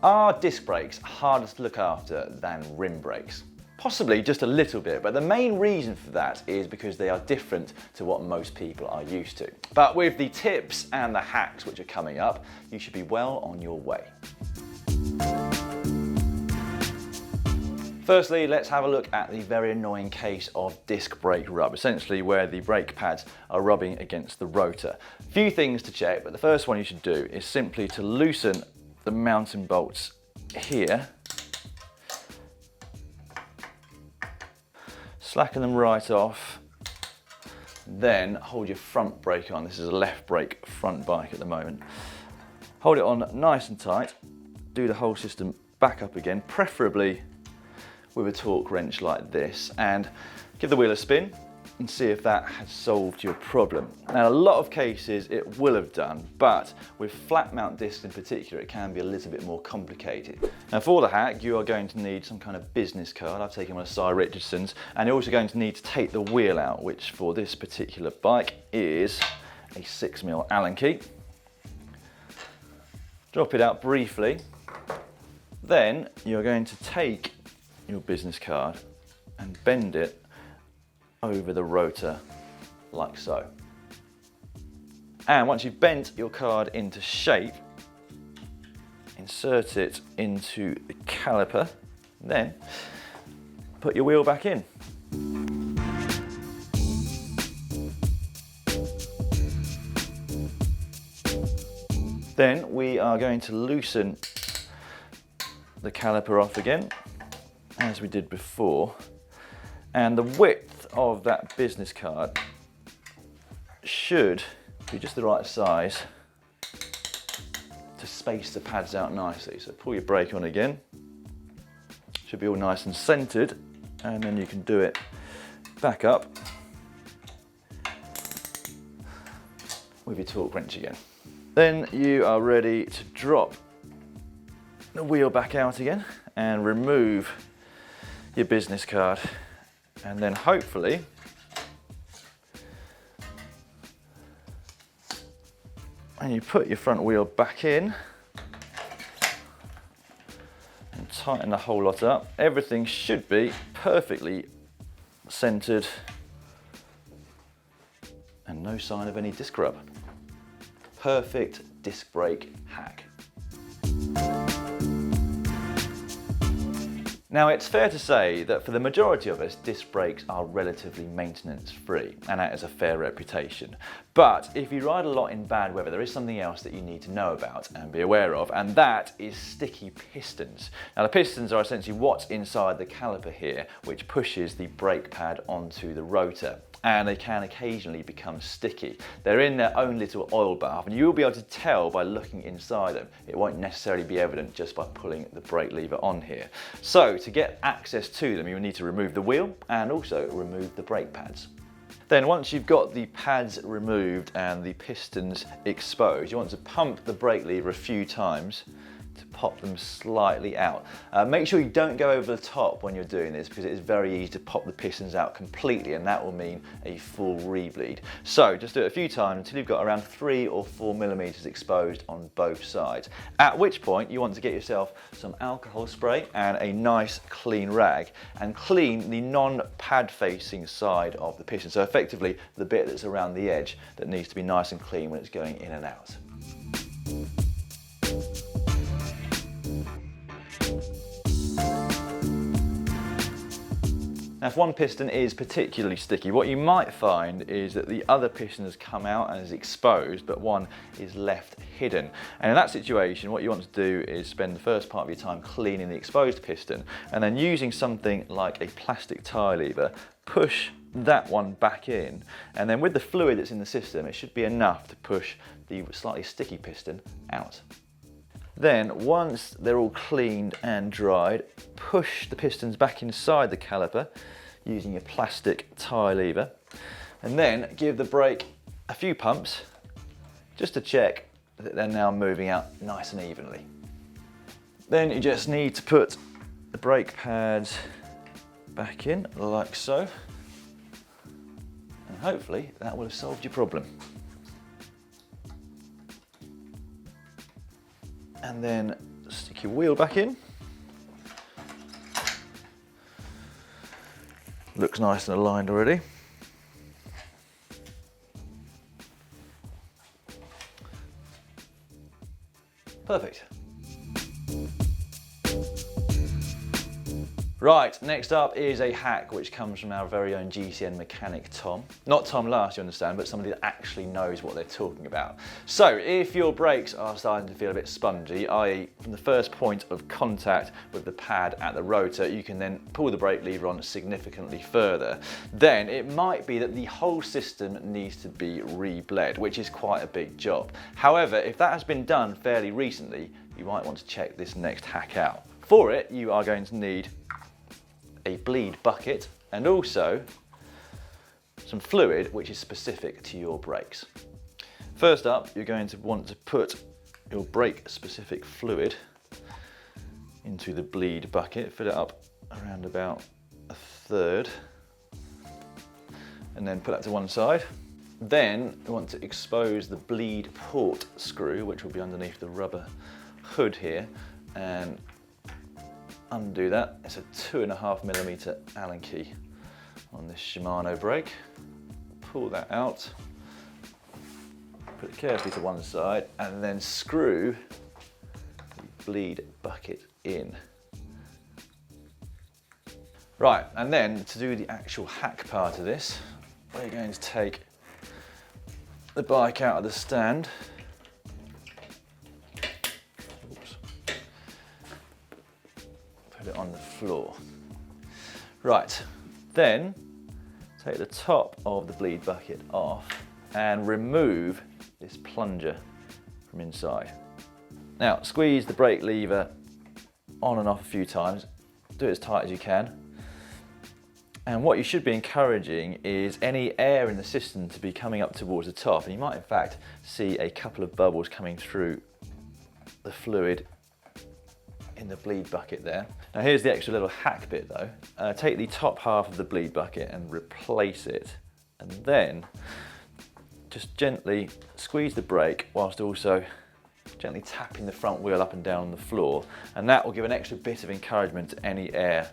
Are disc brakes harder to look after than rim brakes? Possibly just a little bit, but the main reason for that is because they are different to what most people are used to. But with the tips and the hacks which are coming up, you should be well on your way. Firstly, let's have a look at the very annoying case of disc brake rub, essentially where the brake pads are rubbing against the rotor. A few things to check, but the first one you should do is simply to loosen the mounting bolts here. Slacken them right off, then hold your front brake on. This is a left brake front bike at the moment. Hold it on nice and tight, do the whole system back up again, preferably with a torque wrench like this, and give the wheel a spin and see if that has solved your problem. Now, in a lot of cases it will have done, but with flat mount discs in particular, it can be a little bit more complicated. Now, for the hack, you are going to need some kind of business card. I've taken one of Cy Richardson's, and you're also going to need to take the wheel out, which for this particular bike is a 6mm Allen key. Drop it out briefly. Then you're going to take your business card and bend it over the rotor like so. And once you've bent your card into shape, insert it into the caliper, then put your wheel back in. Then we are going to loosen the caliper off again, as we did before, and the width of that business card should be just the right size to space the pads out nicely. So pull your brake on again, should be all nice and centered, and then you can do it back up with your torque wrench again. Then you are ready to drop the wheel back out again and remove your business card, and then hopefully when you put your front wheel back in and tighten the whole lot up, everything should be perfectly centered and no sign of any disc rub. Perfect disc brake hack. Now, it's fair to say that for the majority of us, disc brakes are relatively maintenance free, and that is a fair reputation. But if you ride a lot in bad weather, there is something else that you need to know about and be aware of, and that is sticky pistons. Now, the pistons are essentially what's inside the caliper here, which pushes the brake pad onto the rotor, and they can occasionally become sticky. They're in their own little oil bath, and you'll be able to tell by looking inside them. It won't necessarily be evident just by pulling the brake lever on here. So to get access to them, you'll need to remove the wheel and also remove the brake pads. Then once you've got the pads removed and the pistons exposed, you want to pump the brake lever a few times to pop them slightly out. Make sure you don't go over the top when you're doing this, because it is very easy to pop the pistons out completely, and that will mean a full rebleed. So just do it a few times until you've got around 3 or 4 millimeters exposed on both sides, at which point you want to get yourself some alcohol spray and a nice clean rag and clean the non-pad facing side of the piston, so effectively the bit that's around the edge that needs to be nice and clean when it's going in and out. Now, if one piston is particularly sticky, what you might find is that the other piston has come out and is exposed, but one is left hidden. And in that situation, what you want to do is spend the first part of your time cleaning the exposed piston, and then using something like a plastic tie lever, push that one back in, and then with the fluid that's in the system, it should be enough to push the slightly sticky piston out. Then, once they're all cleaned and dried, push the pistons back inside the caliper using your plastic tie lever, and then give the brake a few pumps just to check that they're now moving out nice and evenly. Then you just need to put the brake pads back in like so, and hopefully that will have solved your problem. And then stick your wheel back in. Looks nice and aligned already. Perfect. Right, next up is a hack which comes from our very own GCN mechanic Tom. Not Tom Last, you understand, but somebody that actually knows what they're talking about. So if your brakes are starting to feel a bit spongy, i.e. from the first point of contact with the pad at the rotor, you can then pull the brake lever on significantly further. Then it might be that the whole system needs to be re-bled, which is quite a big job. However, if that has been done fairly recently, you might want to check this next hack out. For it, you are going to need a bleed bucket and also some fluid which is specific to your brakes. First up, you're going to want to put your brake specific fluid into the bleed bucket, fill it up around about a third, and then put that to one side. Then you want to expose the bleed port screw, which will be underneath the rubber hood here, and undo that. It's a 2.5mm Allen key on this Shimano brake. Pull that out, put it carefully to one side, and then screw the bleed bucket in. Right, and then to do the actual hack part of this, we're going to take the bike out of the stand. Put it on the floor. Right, then take the top of the bleed bucket off and remove this plunger from inside. Now squeeze the brake lever on and off a few times, do it as tight as you can. And what you should be encouraging is any air in the system to be coming up towards the top, and you might in fact see a couple of bubbles coming through the fluid in the bleed bucket there. Now here's the extra little hack bit though. Take the top half of the bleed bucket and replace it, and then just gently squeeze the brake whilst also gently tapping the front wheel up and down on the floor, and that will give an extra bit of encouragement to any air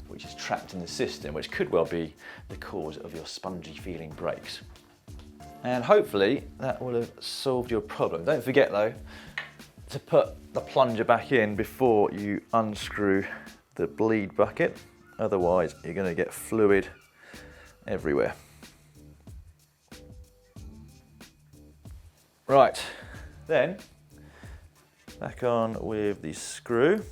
which is trapped in the system, which could well be the cause of your spongy feeling brakes. And hopefully that will have solved your problem. Don't forget though to put the plunger back in before you unscrew the bleed bucket, otherwise you're going to get fluid everywhere. Right, then back on with the screw.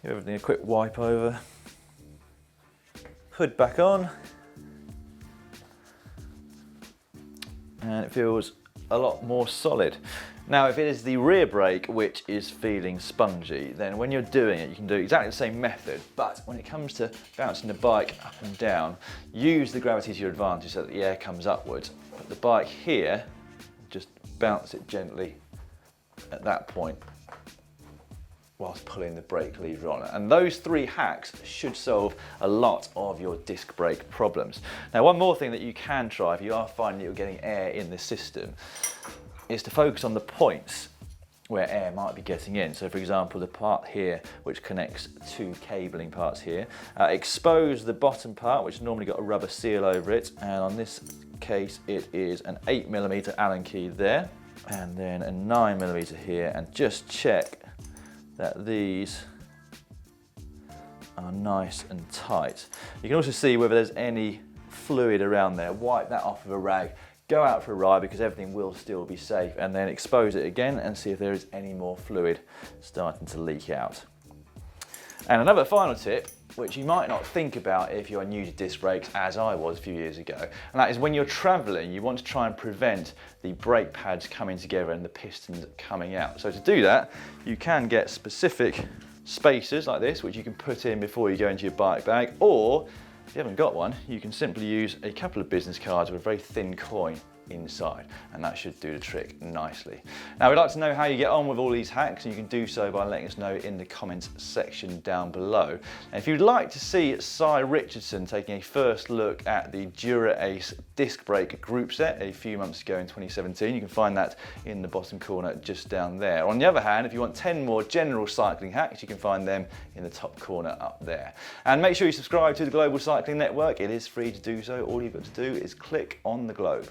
Give everything a quick wipe over. Hood back on. And it feels a lot more solid. Now, if it is the rear brake which is feeling spongy, then when you're doing it, you can do exactly the same method, but when it comes to bouncing the bike up and down, use the gravity to your advantage so that the air comes upwards. Put the bike here, just bounce it gently at that point whilst pulling the brake lever on. And those three hacks should solve a lot of your disc brake problems. Now, one more thing that you can try if you are finding that you're getting air in the system is to focus on the points where air might be getting in. So for example, the part here which connects two cabling parts here, expose the bottom part which normally got a rubber seal over it, and on this case it is an 8mm Allen key there, and then a 9mm here, and just check that these are nice and tight. You can also see whether there's any fluid around there. Wipe that off with a rag, go out for a ride because everything will still be safe, and then expose it again and see if there is any more fluid starting to leak out. And another final tip, which you might not think about if you're new to disc brakes, as I was a few years ago, and that is when you're traveling, you want to try and prevent the brake pads coming together and the pistons coming out. So to do that, you can get specific spacers like this, which you can put in before you go into your bike bag, or if you haven't got one, you can simply use a couple of business cards with a very thin coin inside, and that should do the trick nicely. Now, we'd like to know how you get on with all these hacks, and you can do so by letting us know in the comments section down below. And if you'd like to see Cy Richardson taking a first look at the Dura Ace disc brake group set a few months ago in 2017, you can find that in the bottom corner just down there. On the other hand, if you want 10 more general cycling hacks, you can find them in the top corner up there. And make sure you subscribe to the Global Cycling Network. It is free to do so. All you've got to do is click on the globe.